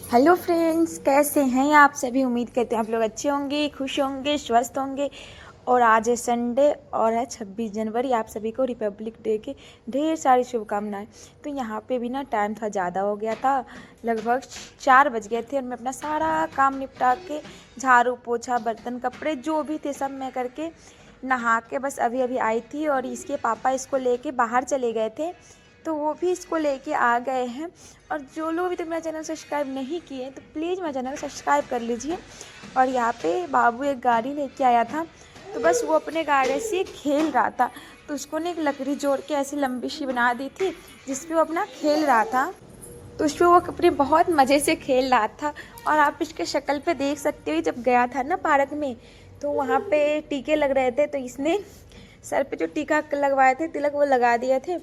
Hello friends, कैसे हैं आप सभी। उम्मीद करते हैं आप लोग अच्छे होंगे, खुश होंगे, स्वस्थ होंगे। और आज है संडे और है 26 जनवरी। आप सभी को रिपब्लिक डे की ढेर सारी शुभकामनाएं। तो यहाँ पे भी ना टाइम था ज़्यादा हो गया था, लगभग 4 बज गए थे और मैं अपना सारा काम निपटा के झाड़ू पोछा बर्तन कपड़े जो भी थे सब मैं करके नहा के बस अभी अभी आई थी। और इसके पापा इसको लेके बाहर चले गए थे तो वो भी इसको लेके आ गए हैं। और जो लोग अभी तक मेरा चैनल सब्सक्राइब नहीं किए तो प्लीज़ मेरा चैनल सब्सक्राइब कर लीजिए। और यहाँ पे बाबू एक गाड़ी लेके आया था तो बस वो अपने गाड़ी से खेल रहा था। तो उसको ने एक लकड़ी जोड़ के ऐसी लंबी सी बना दी थी जिस पे वो अपना खेल रहा था। तो उस पर वो अपने बहुत मज़े से खेल रहा था। और आप इसके शक्ल पे देख सकते हो, जब गया था ना पार्क में तो वहाँ पे टीके लग रहे थे तो इसने सर पे जो टीका लगवाए थे तिलक वो लगा दिए थे।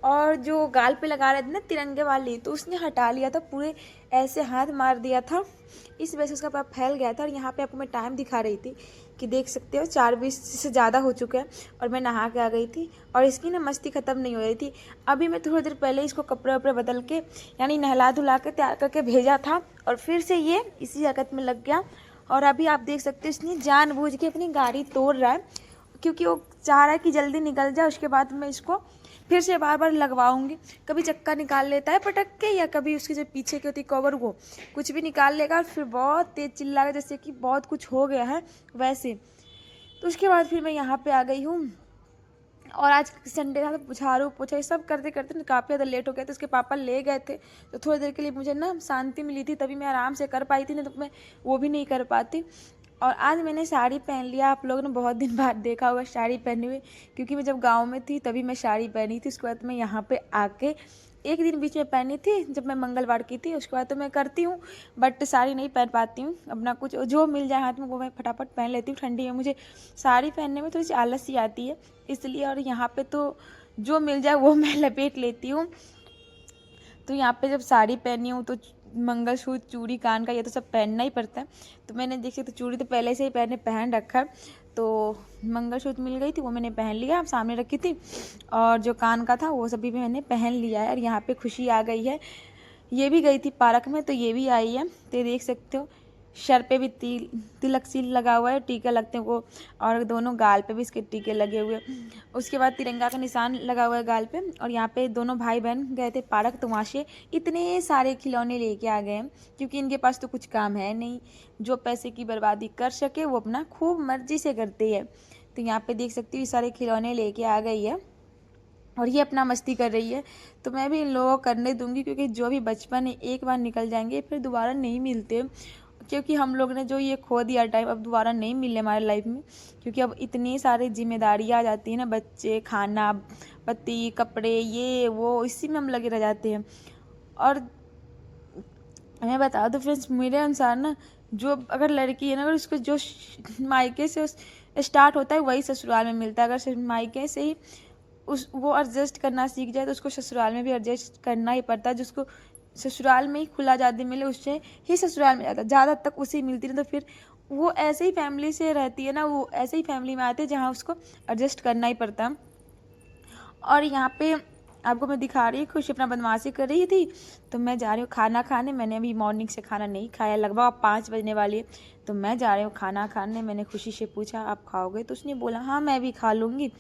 और जो गाल पे लगा रहे थे ना तिरंगे वाली तो उसने हटा लिया था, पूरे ऐसे हाथ मार दिया था। इस वजह से उसका पैर फैल गया था। और यहाँ पे आपको मैं टाइम दिखा रही थी कि देख सकते हो 4:20 से ज़्यादा हो चुका है और मैं नहा के आ गई थी। और इसकी ना मस्ती ख़त्म नहीं हो रही थी। अभी मैं थोड़ी देर पहले इसको कपड़े वपड़े बदल के यानी नहला धुला के तैयार करके भेजा था और फिर से ये इसी हरकत में लग गया। और अभी आप देख सकते हो इसने जानबूझ के अपनी गाड़ी तोड़ रहा है क्योंकि वो चाह रहा है कि जल्दी निकल जाए। उसके बाद मैं इसको फिर से बार बार लगवाऊंगी। कभी चक्का निकाल लेता है पटक के, या कभी उसके जो पीछे की होती कवर वो कुछ भी निकाल लेगा और फिर बहुत तेज़ चिल्लाएगा जैसे कि बहुत कुछ हो गया है वैसे। तो उसके बाद फिर मैं यहाँ पे आ गई हूँ। और आज संडे था तो झाड़ू पोछा ये सब करते करते ना काफ़ी ज़्यादा लेट हो गया। तो उसके पापा ले गए थे तो थोड़ी देर के लिए मुझे ना शांति मिली थी, तभी मैं आराम से कर पाई थी, नहीं तो मैं वो भी नहीं कर पाती। और आज मैंने साड़ी पहन लिया। आप लोगों ने बहुत दिन बाद देखा होगा साड़ी पहने हुए, क्योंकि मैं जब गांव में थी तभी मैं साड़ी पहनी थी। उसके बाद मैं यहाँ पे आके एक दिन बीच में पहनी थी जब मैं मंगलवार की थी। उसके बाद तो मैं करती हूँ बट साड़ी नहीं पहन पाती हूँ। अपना कुछ जो मिल जाए हाथ में वो मैं फटाफट पहन लेती हूँ। ठंडी में मुझे साड़ी पहनने में थोड़ी सी आलस सी आती है इसलिए। और यहाँ पे तो जो मिल जाए वो मैं लपेट लेती हूँ। तो यहाँ पे जब साड़ी पहनी हूँ तो मंगलसूत्र चूड़ी कान का ये तो सब पहनना ही पड़ता है। तो मैंने देखिए तो चूड़ी तो पहले से ही पहन रखा है। तो मंगलसूत्र मिल गई थी वो मैंने पहन लिया, सामने रखी थी। और जो कान का था वो सभी भी मैंने पहन लिया है। और यहाँ पे खुशी आ गई है, ये भी गई थी पार्क में तो ये भी आई है। तो ये देख सकते हो सर पे भी तिलक सी लगा हुआ है, टीके लगते हैं वो। और दोनों गाल पे भी इसके टीके लगे हुए। उसके बाद तिरंगा का निशान लगा हुआ है गाल पे। और यहाँ पे दोनों भाई बहन गए थे पार्क तो वहाँ से इतने सारे खिलौने लेके आ गए हैं क्योंकि इनके पास तो कुछ काम है नहीं। जो पैसे की बर्बादी कर सके वो अपना खूब मर्जी से करते हैं। तो यहाँ पे देख सकती हूँ ये सारे खिलौने लेके आ गई है और ये अपना मस्ती कर रही है। तो मैं भी इन लोगों को करने दूंगी क्योंकि जो भी बचपन है एक बार निकल जाएंगे फिर दोबारा नहीं मिलते। क्योंकि हम लोग ने जो ये खो दिया टाइम अब दोबारा नहीं मिलने हमारे लाइफ में। क्योंकि अब इतनी सारी जिम्मेदारियाँ आ जाती हैं ना, बच्चे, खाना, पति, कपड़े, ये वो, इसी में हम लगे रह जाते हैं। और मैं बता दूँ फ्रेंड्स, मेरे अनुसार ना जो अगर लड़की है ना अगर उसको जो मायके से स्टार्ट होता है वही ससुराल में मिलता है। अगर मायके से ही वो एडजस्ट करना सीख जाए तो उसको ससुराल में भी एडजस्ट करना ही पड़ता है। जिसको ससुराल में ही खुला आज़ादी मिले उससे ही ससुराल में जाता, ज़्यादा तक उसी मिलती है। तो फिर वो ऐसे ही फैमिली से रहती है ना, वो ऐसे ही फैमिली में आते हैं जहाँ उसको एडजस्ट करना ही पड़ता है। और यहाँ पे आपको मैं दिखा रही हूँ खुशी अपना बदमाशी कर रही थी तो मैं जा रही हूँ खाना खाने। मैंने अभी मॉर्निंग से खाना नहीं खाया, लगभग 5 बजने वाली है तो मैं जा रही हूँ खाना खाने। मैंने खुशी से पूछा आप खाओगे तो उसने बोला हाँ मैं भी खा लूँगी।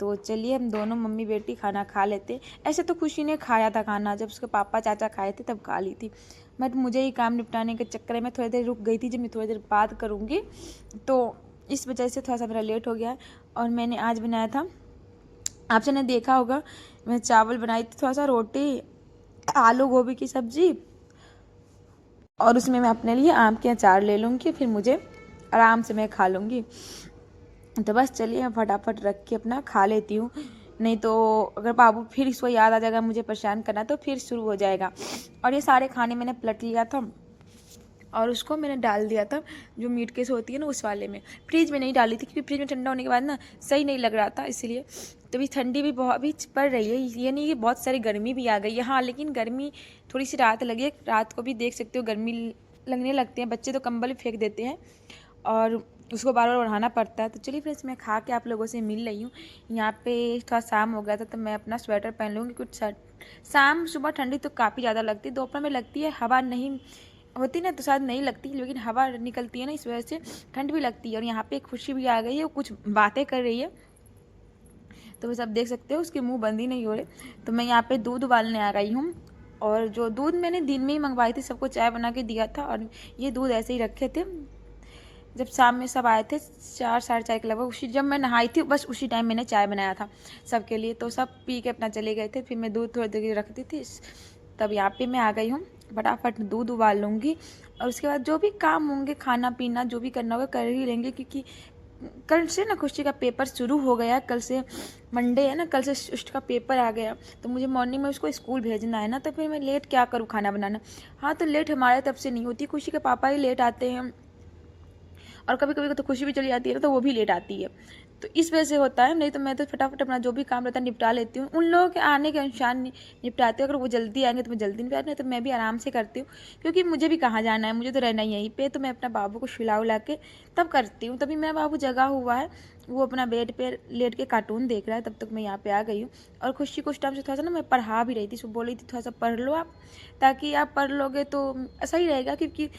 तो चलिए हम दोनों मम्मी बेटी खाना खा लेते। ऐसे तो खुशी ने खाया था खाना, जब उसके पापा चाचा खाए थे तब खा ली थी। बट मुझे ही काम निपटाने के चक्कर में थोड़ी देर रुक गई थी, जब मैं थोड़ी देर बात करूँगी तो इस वजह से थोड़ा सा मेरा लेट हो गया है। और मैंने आज बनाया था, आपसे ने देखा होगा, मैं चावल बनाई थी, थोड़ा सा रोटी, आलू गोभी की सब्जी और उसमें मैं अपने लिए आम के अचार ले लूँगी, फिर मुझे आराम से मैं खा लूँगी। तो बस चलिए मैं फटाफट रख के अपना खा लेती हूँ, नहीं तो अगर बाबू फिर इसको याद आ जाएगा मुझे परेशान करना तो फिर शुरू हो जाएगा। और ये सारे खाने मैंने पलट लिया था और उसको मैंने डाल दिया था जो मीट केस होती है ना उस वाले में। फ्रिज में नहीं डाली थी क्योंकि फ्रिज में ठंडा होने के बाद ना सही नहीं लग रहा था इसलिए। तो भी ठंडी भी बहुत भी पड़ रही है, ये नहीं कि बहुत सारी गर्मी भी आ गई है। हाँ लेकिन गर्मी थोड़ी सी रात लगी है, रात को भी देख सकते हो गर्मी लगने लगती है, बच्चे तो कंबल फेंक देते हैं और उसको बार बार बढ़ाना पड़ता है। तो चलिए फ्रेंड्स मैं खा के आप लोगों से मिल रही हूँ। यहाँ पे थोड़ा शाम हो गया था तो मैं अपना स्वेटर पहन लूँगी, कुछ शाम सुबह ठंडी तो काफ़ी ज़्यादा लगती है, दोपहर में लगती है हवा नहीं होती ना तो शायद नहीं लगती, लेकिन हवा निकलती है ना, इस वजह से ठंड भी लगती है। और यहाँ पे खुशी भी आ गई है, वो कुछ बातें कर रही है, तो बस आप देख सकते हो उसके मुंह बंद ही नहीं हो रहे। तो मैं यहाँ पे दूध उबालने आ गई हूँ, और जो दूध मैंने दिन में ही मंगवाई थी, सबको चाय बना के दिया था, और ये दूध ऐसे ही रखे थे। जब शाम में सब आए थे 4 साढ़े 4 के लगभग, उसी जब मैं नहाई थी बस उसी टाइम मैंने चाय बनाया था सबके लिए। तो सब पी के अपना चले गए थे, फिर मैं दूध थोड़ी देर रखती थी। तब यहाँ पे मैं आ गई हूँ, फटाफट दूध उबाल लूँगी, और उसके बाद जो भी काम होंगे, खाना पीना जो भी करना होगा कर ही लेंगे, क्योंकि कल से ना खुशी का पेपर शुरू हो गया है। कल से मंडे है ना, कल से उसका पेपर आ गया, तो मुझे मॉर्निंग में उसको स्कूल भेजना है ना, तो फिर मैं लेट क्या करूँ खाना बनाना। हाँ, तो लेट हमारे तरफ से नहीं होती, खुशी के पापा ही लेट आते हैं, और कभी कभी तो खुशी भी चली जाती है ना, तो वो भी लेट आती है। तो इस वजह से होता है, नहीं तो मैं तो फटाफट अपना जो भी काम रहता है निपटा लेती हूँ। उन लोगों के आने के अनुसार निपटाती हूँ। अगर वो जल्दी आएंगे तो मैं जल्दी निपटा, नहीं तो मैं भी आराम से करती हूँ, क्योंकि मुझे भी कहाँ जाना है, मुझे तो रहना ही यहीं पे। तो मैं अपना बाबू को सुला उला के तब करती हूँ। तभी मेरा बाबू जगा हुआ है, वो अपना बेड पे लेट के कार्टून देख रहा है, तब तक मैं यहाँ पे आ गई हूँ। और खुशी को उस टाइम से थोड़ा सा ना मैं पढ़ा भी रही थी, बोल रही थी थोड़ा सा पढ़ लो आप, ताकि आप पढ़ लोगे तो सही रहेगा, क्योंकि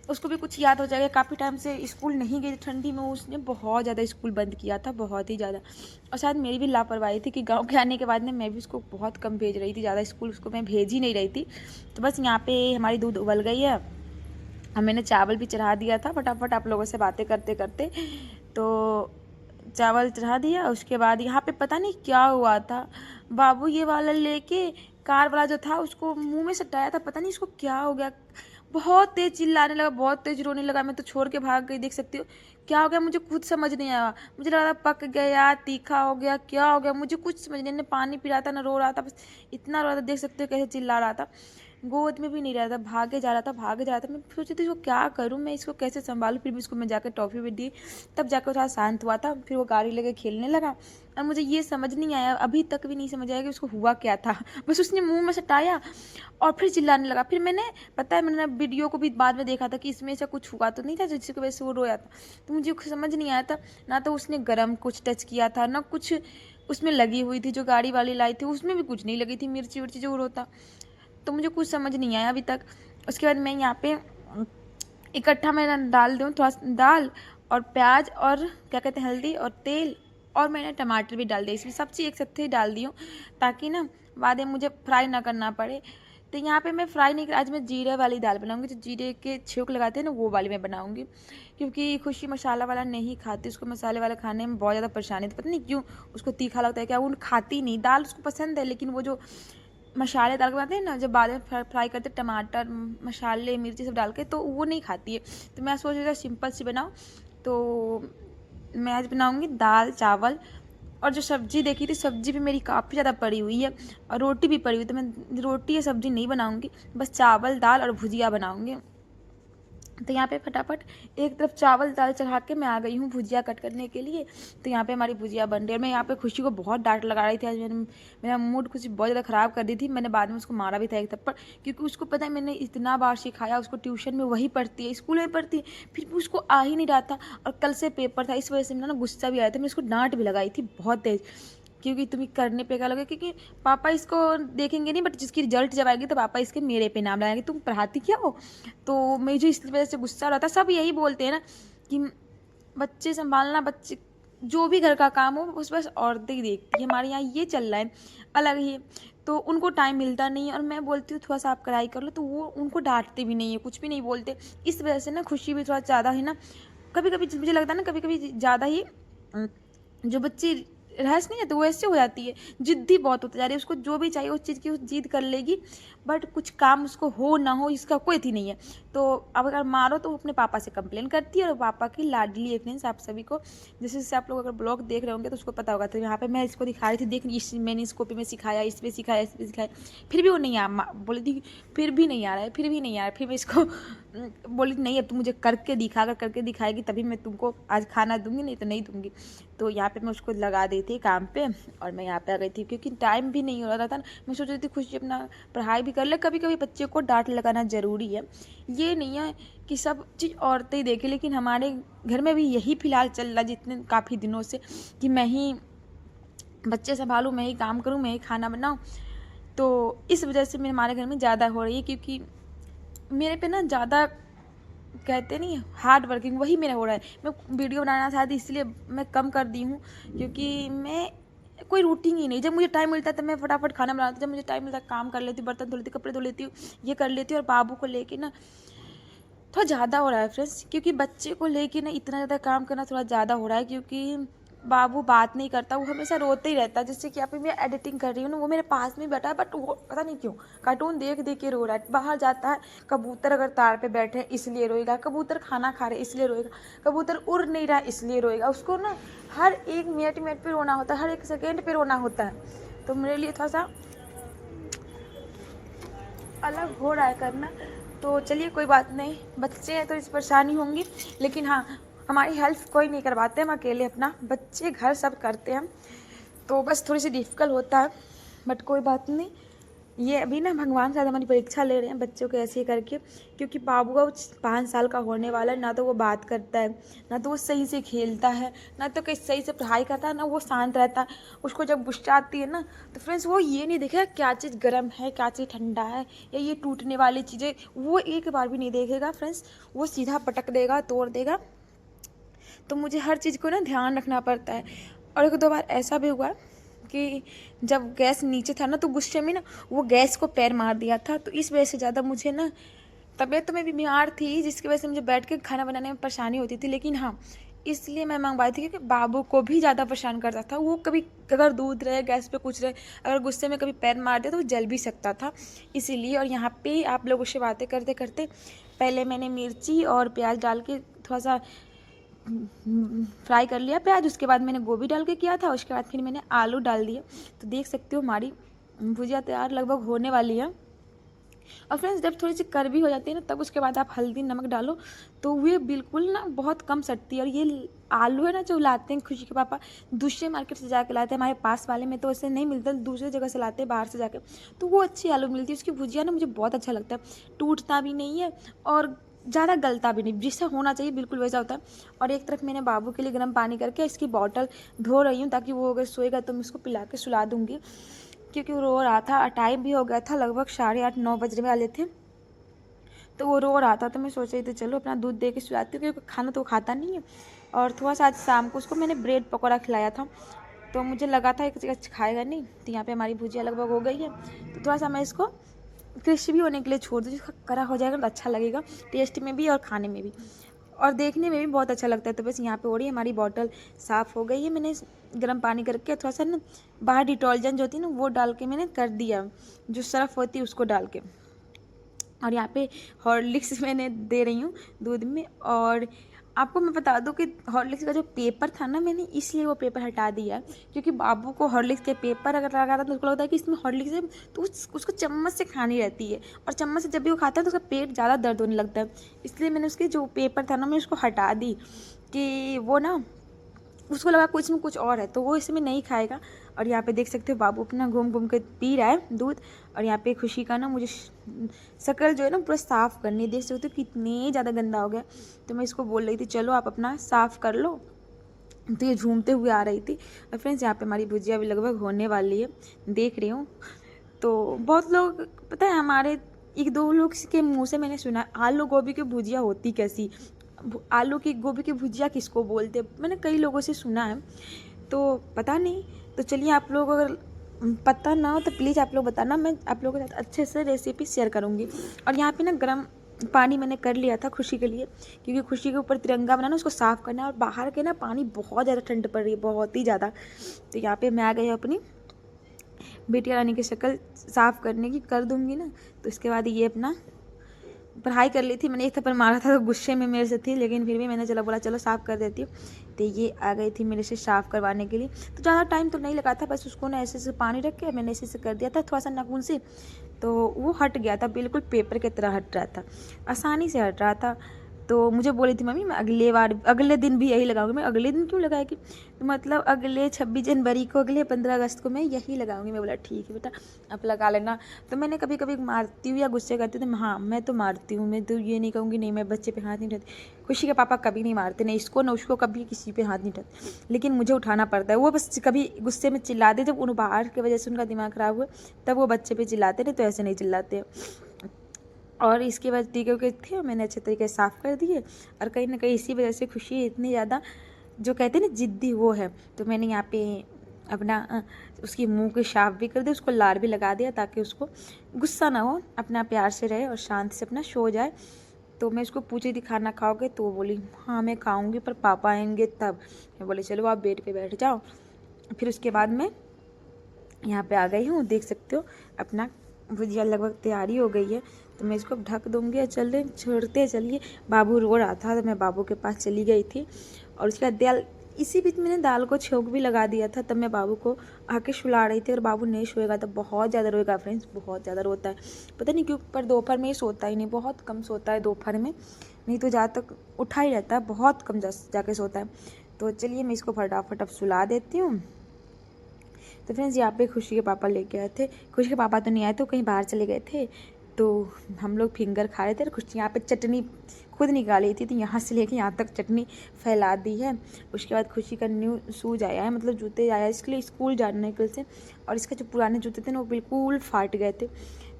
उसको भी कुछ याद हो जाएगा। काफ़ी टाइम से स्कूल नहीं गई थी ठंडी में, उसने बहुत ज़्यादा स्कूल बंद किया था, बहुत ही ज़्यादा। और शायद मेरी भी लापरवाही थी कि गांव के आने के बाद में मैं भी उसको बहुत कम भेज रही थी, ज़्यादा स्कूल उसको मैं भेज ही नहीं रही थी। तो बस यहाँ पे हमारी दूध उबल गई है, और मैंने चावल भी चढ़ा दिया था फटाफट आप लोगों से बातें करते करते। तो चावल चढ़ा दिया, उसके बाद यहाँ पे पता नहीं क्या हुआ था, बाबू ये वाला लेके कार वाला जो था उसको मुंह में सटाया था, पता नहीं इसको क्या हो गया, बहुत तेज चिल्लाने लगा, बहुत तेज रोने लगा। मैं तो छोड़ के भाग गई, देख सकती हो क्या हो गया, मुझे खुद समझ नहीं आया। मुझे लगा था पक गया, तीखा हो गया, क्या हो गया, मुझे कुछ समझ नहीं। पानी पी रहा था ना रो रहा था, बस इतना रो रहा था, देख सकते हो कैसे चिल्ला रहा था, गोद में भी नहीं रहा था, भागे जा रहा था, भागे जा रहा था। मैं सोची थी इसको क्या करूँ, मैं इसको कैसे संभालूँ। फिर भी इसको मैं जाकर टॉफ़ी भी दी, तब जाकर थोड़ा शांत हुआ था। फिर वो गाड़ी लेके खेलने लगा, और मुझे ये समझ नहीं आया, अभी तक भी नहीं समझ आया कि उसको हुआ क्या था। बस उसने मुंह में सटाया और फिर चिल्लाने लगा। फिर मैंने पता है, मैंने वीडियो को भी बाद में देखा था कि इसमें ऐसा कुछ हुआ तो नहीं था जिसकी वजह से वो रोया था। तो मुझे समझ नहीं आया था, ना तो उसने गर्म कुछ टच किया था, ना कुछ उसमें लगी हुई थी, जो गाड़ी वाली लाई थी उसमें भी कुछ नहीं लगी थी, मिर्ची उर्ची जो रोता। तो मुझे कुछ समझ नहीं आया अभी तक। उसके बाद मैं यहाँ पे इकट्ठा मैं डाल दूँ थोड़ा दाल और प्याज और क्या कहते हैं हल्दी और तेल, और मैंने टमाटर भी डाल दिया, इसमें सब चीज़ एक साथ ही डाल दी हूँ, ताकि ना बाद में मुझे फ्राई ना करना पड़े। तो यहाँ पे मैं फ्राई नहीं, आज मैं जीरे वाली दाल बनाऊंगी, जो जीरे के छिलक लगाते हैं ना, वो वाली मैं बनाऊंगी, क्योंकि खुशी मसाला वाला नहीं खाती, उसको मसाले वाला खाने में बहुत ज़्यादा परेशानी थी, पता नहीं क्यों उसको तीखा लगता है क्या, वो खाती नहीं। दाल उसको पसंद है, लेकिन वो जो मसाले दाल के बनाते हैं ना, जब बाद में फ्राई करते टमाटर मसाले मिर्ची सब डाल के, तो वो नहीं खाती है। तो मैं सोच रही थी सिंपल सी बनाऊँ, तो मैं आज बनाऊँगी दाल चावल, और जो सब्ज़ी देखी थी, सब्ज़ी भी मेरी काफ़ी ज़्यादा पड़ी हुई है, और रोटी भी पड़ी हुई, तो मैं रोटी या सब्ज़ी नहीं बनाऊँगी, बस चावल दाल और भुजिया बनाऊँगी। तो यहाँ पे फटाफट एक तरफ चावल दाल चढ़ा के मैं आ गई हूँ भुजिया कट करने के लिए। तो यहाँ पे हमारी भुजिया बन रही है। मैं यहाँ पे खुशी को बहुत डांट लगा रही थी, आज मेरा मूड खुशी बहुत ज़्यादा ख़राब कर दी थी। मैंने बाद में उसको मारा भी था एक थप्पड़, क्योंकि उसको पता है मैंने इतना बार सिखाया, उसको ट्यूशन में वही पढ़ती है, स्कूल में पढ़ती है, फिर भी उसको आ ही नहीं रहा था। और कल से पेपर था, इस वजह से मेरा ना गुस्सा भी आया था, मैं उसको डांट भी लगाई थी बहुत तेज़, क्योंकि तुम्हें करने पे क्या लगे, क्योंकि पापा इसको देखेंगे नहीं, बट जिसकी रिजल्ट जब आएगी तो पापा इसके मेरे पे नाम लगाएंगे, तुम पढ़ाती क्या हो। तो मुझे इस वजह से गुस्सा रहता, सब यही बोलते हैं ना कि बच्चे संभालना, बच्चे जो भी घर का काम हो उस बस औरतें ही देखती है, हमारे यहाँ ये चल रहा है अलग ही। तो उनको टाइम मिलता नहीं है, और मैं बोलती हूँ थोड़ा सा आप कढ़ाई कर लो, तो वो उनको डांटते भी नहीं है, कुछ भी नहीं बोलते। इस वजह से ना खुशी भी थोड़ा ज़्यादा है ना, कभी कभी मुझे लगता है ना, कभी कभी ज़्यादा ही जो बच्चे रहस नहीं है, तो वो ऐसे हो जाती है, जिद्दी बहुत होती जा रही है, उसको जो भी चाहिए उस चीज़ की जिद कर लेगी, बट कुछ काम उसको हो ना हो इसका कोई थी नहीं है। तो अब अगर मारो तो वो अपने पापा से कंप्लेन करती है, और पापा की लाडली है फ्रेंड्स आप सभी को। जैसे जैसे आप लोग अगर ब्लॉग देख रहे होंगे तो उसको पता होगा। तो यहाँ पे मैं इसको दिखा रही थी, देख मैंने इसको पे मैं सिखाया, इस पर सिखाया, इस पर सिखाया, फिर भी वो नहीं आ बोली थी, फिर भी नहीं आ रहा है, फिर भी नहीं आ रहा है। फिर मैं इसको बोली नहीं, अब तू मुझे करके दिखा, अगर करके दिखाएगी तभी मैं तुमको आज खाना दूंगी, नहीं तो नहीं दूंगी। तो यहाँ पे मैं उसको लगा दी थी काम पे, और मैं यहाँ पे आ गई थी, क्योंकि टाइम भी नहीं हो रहा था ना। मैं सोच रही थी खुशी अपना पढ़ाई भी कर ले, कभी कभी बच्चे को डांट लगाना ज़रूरी है, ये नहीं है कि सब चीज़ औरतें ही देखें। लेकिन हमारे घर में भी यही फिलहाल चल रहा जितने काफ़ी दिनों से, कि मैं ही बच्चे संभालूँ, मैं ही काम करूँ, मैं ही खाना बनाऊँ। तो इस वजह से मेरे हमारे घर में ज़्यादा हो रही है, क्योंकि मेरे पे ना ज़्यादा कहते नहीं हार्ड वर्किंग वही मेरा हो रहा है। मैं वीडियो बनाना चाहती इसलिए मैं कम कर दी हूँ, क्योंकि मैं कोई रूटीन ही नहीं। जब मुझे टाइम मिलता है तब मैं फटाफट खाना बनाती हूँ, जब मुझे टाइम मिलता है काम कर लेती हूँ, बर्तन धो लेती हूँ, कपड़े धो लेती हूँ, ये कर लेती हूँ। और बाबू को लेके ना थोड़ा ज़्यादा हो रहा है फ्रेंड्स, क्योंकि बच्चे को लेके ना इतना ज़्यादा काम करना थोड़ा ज़्यादा हो रहा है, क्योंकि बाबू बात नहीं करता, वो हमेशा रोते ही रहता है। जैसे कि अभी मैं एडिटिंग कर रही हूँ ना, वो मेरे पास में बैठा है, बट वो पता नहीं क्यों कार्टून देख देख के रो रहा है। बाहर जाता है, कबूतर अगर तार पे बैठे हैं इसलिए रोएगा, कबूतर खाना खा रहे इसलिए रोएगा, कबूतर उड़ नहीं रहा इसलिए रोएगा। उसको ना हर एक मिनट पे रोना होता है, हर एक सेकेंड पे रोना होता है। तो मेरे लिए थोड़ा सा अलग हो रहा है करना। तो चलिए कोई बात नहीं, बच्चे हैं तो इस परेशानी होंगी, लेकिन हाँ हमारी हेल्प कोई नहीं करवाते, हम अकेले अपना बच्चे घर सब करते हैं। तो बस थोड़ी सी डिफ़िकल्ट होता है, बट कोई बात नहीं। ये अभी ना भगवान शायद हमारी परीक्षा ले रहे हैं बच्चों को ऐसे ही करके, क्योंकि बाबू का 5 साल का होने वाला है, ना तो वो बात करता है, ना तो वो सही से खेलता है, ना तो कहीं सही से पढ़ाई करता है, ना वो शांत रहता है। उसको जब गुस्सा आती है ना तो फ्रेंड्स वो ये नहीं देखेगा क्या चीज़ गर्म है, क्या चीज़ ठंडा है, या ये टूटने वाली चीज़ें, वो एक बार भी नहीं देखेगा फ्रेंड्स। वो सीधा पटक देगा, तोड़ देगा। तो मुझे हर चीज़ को ना ध्यान रखना पड़ता है। और 1-2 बार ऐसा भी हुआ कि जब गैस नीचे था ना, तो गुस्से में ना वो गैस को पैर मार दिया था। तो इस वजह से ज़्यादा मुझे ना तबीयत तो मैं भी बीमार थी, जिसकी वजह से मुझे बैठ के खाना बनाने में परेशानी होती थी। लेकिन हाँ, इसलिए मैं मंगवाई थी क्योंकि बाबू को भी ज़्यादा परेशान करता था। वो कभी अगर दूध रहे, गैस पे कुछ रहे, अगर गुस्से में कभी पैर मार दिया तो वो जल भी सकता था, इसीलिए। और यहाँ पे आप लोगों से बातें करते करते पहले मैंने मिर्ची और प्याज डाल के थोड़ा सा फ्राई कर लिया प्याज, उसके बाद मैंने गोभी डाल के किया था, उसके बाद फिर मैंने आलू डाल दिए। तो देख सकते हो हमारी भुजिया तैयार लगभग होने वाली है। और फ्रेंड्स जब थोड़ी सी कड़वी हो जाती है ना, तब उसके बाद आप हल्दी नमक डालो, तो वो बिल्कुल ना बहुत कम सटती है। और ये आलू है ना जो लाते हैं खुशी के पापा, दूसरे मार्केट से जाके लाते हैं, हमारे पास वाले में तो ऐसे नहीं मिलता, दूसरी जगह से लाते हैं बाहर से जाके, तो वो अच्छी आलू मिलती है। उसकी भुजिया ना मुझे बहुत अच्छा लगता है, टूटता भी नहीं है और ज़्यादा गलता भी नहीं, जिससे होना चाहिए बिल्कुल वैसा होता है। और एक तरफ मैंने बाबू के लिए गर्म पानी करके इसकी बॉटल धो रही हूँ, ताकि वो अगर सोएगा तो मैं उसको पिला के सुला दूँगी, क्योंकि वो रो रहा था। टाइम भी हो गया था, लगभग 8:30-9 बजने वाले थे, तो वो रो रहा था। तो मैं सोच रही थी चलो अपना दूध दे के सुलाती हूँ, क्योंकि खाना तो वो खाता नहीं है। और थोड़ा सा आज शाम को उसको मैंने ब्रेड पकौड़ा खिलाया था, तो मुझे लगा था कि खाएगा नहीं। तो यहाँ पे हमारी भुजिया लगभग हो गई है, तो थोड़ा सा मैं इसको क्रिस्पी होने के लिए छोड़ दूँ, जिसका करा हो जाएगा तो अच्छा लगेगा टेस्ट में भी और खाने में भी, और देखने में भी बहुत अच्छा लगता है। तो बस यहाँ पे हो रही है हमारी बॉटल साफ़ हो गई है। मैंने गर्म पानी करके थोड़ा सा ना बाहर डिटर्जेंट जो होती है ना वो डाल के मैंने कर दिया, जो सर्फ होती है उसको डाल के। और यहाँ पे हॉर्लिक्स मैंने दे रही हूँ दूध में। और आपको मैं बता दूँ कि हॉर्लिक्स का जो पेपर था ना, मैंने इसलिए वो पेपर हटा दिया, क्योंकि बाबू को हॉर्लिक्स के पेपर अगर लगा था तो उसको लगता है कि इसमें हॉर्लिक्स है, तो उसको चम्मच से खानी रहती है, और चम्मच से जब भी वो खाता है तो उसका पेट ज़्यादा दर्द होने लगता है। इसलिए मैंने उसके जो पेपर था ना मैं उसको हटा दी, कि वो ना उसको लगा कुछ में कुछ और है, तो वो इसमें नहीं खाएगा। और यहाँ पे देख सकते हो बाबू अपना घूम घूम के पी रहा है दूध। और यहाँ पे खुशी का ना मुझे शक्ल जो है ना पूरा साफ़ करनी, देख सकते हो कितने ज़्यादा गंदा हो गया। तो मैं इसको बोल रही थी चलो आप अपना साफ़ कर लो, तो ये झूमते हुए आ रही थी। और फ्रेंड्स यहाँ पे हमारी भुजिया भी लगभग होने वाली है, देख रही हूँ। तो बहुत लोग पता है हमारे 1-2 लोग के मुँह से मैंने सुना आलू गोभी की भुजिया होती कैसी, आलू की गोभी की भुजिया किसको बोलते, मैंने कई लोगों से सुना है, तो पता नहीं। तो चलिए आप लोग अगर पता ना हो तो प्लीज़ आप लोग बताना, मैं आप लोगों के साथ अच्छे से रेसिपी शेयर करूँगी। और यहाँ पे ना गर्म पानी मैंने कर लिया था खुशी के लिए, क्योंकि खुशी के ऊपर तिरंगा बनाना उसको साफ़ करना है, और बाहर के ना पानी बहुत ज़्यादा ठंड पड़ रही है, बहुत ही ज़्यादा। तो यहाँ पे मैं आ गई अपनी बेटिया रानी की शक्ल साफ़ करने की, कर दूँगी ना तो इसके बाद ये अपना पढ़ाई कर ली थी। मैंने एक थप्पड़ मारा था तो गुस्से में मेरे से थी, लेकिन फिर भी मैंने चलो बोला चलो साफ़ कर देती हूँ। तो ये आ गई थी मेरे से साफ़ करवाने के लिए। तो ज़्यादा टाइम तो नहीं लगा था, बस उसको ना ऐसे से पानी रख के मैंने ऐसे से कर दिया था थोड़ा सा नाखून से, तो वो हट गया था, बिल्कुल पेपर की तरह हट रहा था, आसानी से हट रहा था। तो मुझे बोली थी मम्मी मैं अगले दिन भी यही लगाऊंगी। मैं अगले दिन क्यों लगाएगी, तो मतलब अगले 26 जनवरी को, अगले 15 अगस्त को मैं यही लगाऊंगी। मैं बोला ठीक है बेटा आप लगा लेना। तो मैंने कभी कभी मारती हूँ या गुस्से करती हूँ तो हाँ मैं तो मारती हूँ, मैं तो ये नहीं कहूँगी नहीं मैं बच्चे पे हाथ नहीं उठाती। खुशी के पापा कभी नहीं मारते, नहीं इसको ना उसको, कभी किसी पे हाथ नहीं उठाते, लेकिन मुझे उठाना पड़ता है। वो बस कभी गुस्से में चिल्लाते, जब उन बाहर की वजह से उनका दिमाग ख़राब हुआ तब वो बच्चे पे चिल्लाते, नहीं तो ऐसे नहीं चिल्लाते। और इसके बाद टीके उके थे मैंने अच्छे तरीके से साफ़ कर दिए। और कहीं ना कहीं इसी वजह से खुशी इतनी ज़्यादा जो कहते हैं ना ज़िद्दी वो है, तो मैंने यहाँ पे अपना उसकी मुंह के साफ भी कर दिया, उसको लार भी लगा दिया ताकि उसको गुस्सा ना हो, अपना प्यार से रहे और शांति से अपना सो जाए। तो मैं उसको पूछी थी खाना खाओगे, तो वो बोली हाँ मैं खाऊंगी पर पापा आएंगे तब। मैं बोली चलो आप बेड पे बैठ जाओ। फिर उसके बाद मैं यहाँ पे आ गई हूँ, देख सकते हो अपना भुजिया लगभग तैयारी हो गई है। तो मैं इसको ढक दूँगी और चल रहे छोड़ते चलिए। बाबू रो रहा था तो मैं बाबू के पास चली गई थी। और उसके बाद दाल, इसी बीच मैंने दाल को छोंक भी लगा दिया था। तब मैं बाबू को आके सुला रही थी और बाबू नहीं सोएगा तो बहुत ज़्यादा रोएगा फ्रेंड्स, बहुत ज़्यादा रोता है। पता नहीं क्यों, पर दोपहर में ही सोता ही नहीं, बहुत कम सोता है दोपहर में, नहीं तो जहाँ तक उठा ही रहता है, बहुत कम जाके सोता है। तो चलिए मैं इसको फटाफट अब सुला देती हूँ। तो फ्रेंड्स यहाँ पे खुशी के पापा लेके आए थे। खुशी के पापा तो नहीं आए, तो कहीं बाहर चले गए थे। तो हम लोग फिंगर खा रहे थे और खुशी यहाँ पे चटनी खुद निकाली थी, तो यहाँ से लेके यहाँ तक चटनी फैला दी है। उसके बाद खुशी का न्यू शूज आया है, मतलब जूते आया है इसके लिए स्कूल जाने के से। और इसके जो पुराने जूते थे ना वो बिल्कुल फाट गए थे।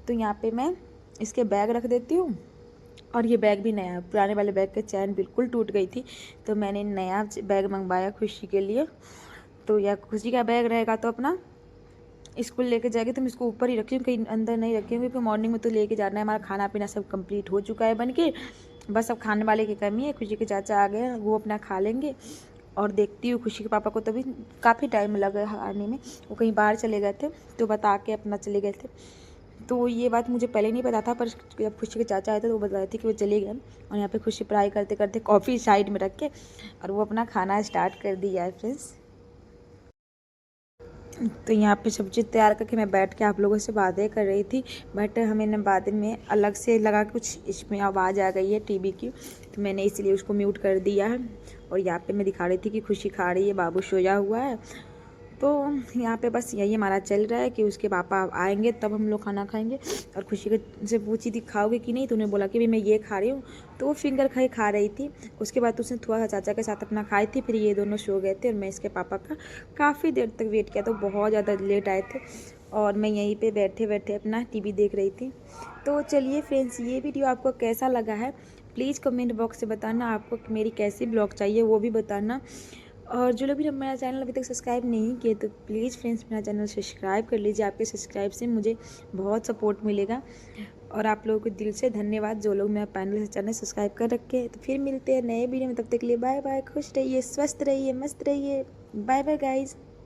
तो यहाँ पर मैं इसके बैग रख देती हूँ। और ये बैग भी नया है, पुराने वाले बैग की चैन बिल्कुल टूट गई थी, तो मैंने नया बैग मंगवाया खुशी के लिए। तो यह खुशी का बैग रहेगा तो अपना स्कूल लेके जाएगी, तो मैं इसको ऊपर ही रखी हूँ, कहीं अंदर नहीं रखी हूँ, क्योंकि मॉर्निंग में तो लेके जाना है। हमारा खाना पीना सब कंप्लीट हो चुका है बन के, बस अब खाने वाले की कमी है। खुशी के चाचा आ गए, वो अपना खा लेंगे। और देखती हूँ खुशी के पापा को तो भी काफ़ी टाइम लगा आने में, वो कहीं बाहर चले गए थे, तो बता के अपना चले गए थे। तो ये बात मुझे पहले नहीं पता था, पर जब खुशी के चाचा आए थे तो वो बता रहे थे कि वो चले गए। और यहाँ पे खुशी पढ़ाई करते करते कॉफ़ी साइड में रख के और वो अपना खाना स्टार्ट कर दिया है फ्रेंड्स। तो यहाँ पे सब्जी तैयार करके मैं बैठ के आप लोगों से बातें कर रही थी, बट हमें बाद में अलग से लगा कुछ इसमें आवाज़ आ गई है टीवी की, तो मैंने इसलिए उसको म्यूट कर दिया है। और यहाँ पे मैं दिखा रही थी कि खुशी खा रही है, बाबू सोया हुआ है। तो यहाँ पे बस यही हमारा चल रहा है कि उसके पापा आएंगे तब हम लोग खाना खाएंगे। और खुशी से पूछी थी खाओगे कि नहीं, तो उन्हें बोला कि भाई मैं ये खा रही हूँ, तो वो फिंगर खा रही थी। उसके बाद उसने थोड़ा सा चाचा के साथ अपना खाई थी, फिर ये दोनों सो गए थे और मैं इसके पापा का काफ़ी देर तक वेट किया, तो बहुत ज़्यादा लेट आए थे और मैं यहीं पे बैठे बैठे अपना टीवी देख रही थी। तो चलिए फ्रेंड्स, ये वीडियो आपको कैसा लगा है प्लीज़ कमेंट बॉक्स से बताना, आपको मेरी कैसी ब्लॉग चाहिए वो भी बताना। और जो लोग भी मेरा चैनल अभी तक सब्सक्राइब नहीं किए तो प्लीज़ फ्रेंड्स मेरा चैनल सब्सक्राइब कर लीजिए, आपके सब्सक्राइब से मुझे बहुत सपोर्ट मिलेगा। और आप लोगों को दिल से धन्यवाद जो लोग मेरा पहले से चैनल सब्सक्राइब कर रखे हैं। तो फिर मिलते हैं नए वीडियो में, तब तक के लिए बाय बाय, खुश रहिए, स्वस्थ रहिए, मस्त रहिए, बाय बाय गाइज़।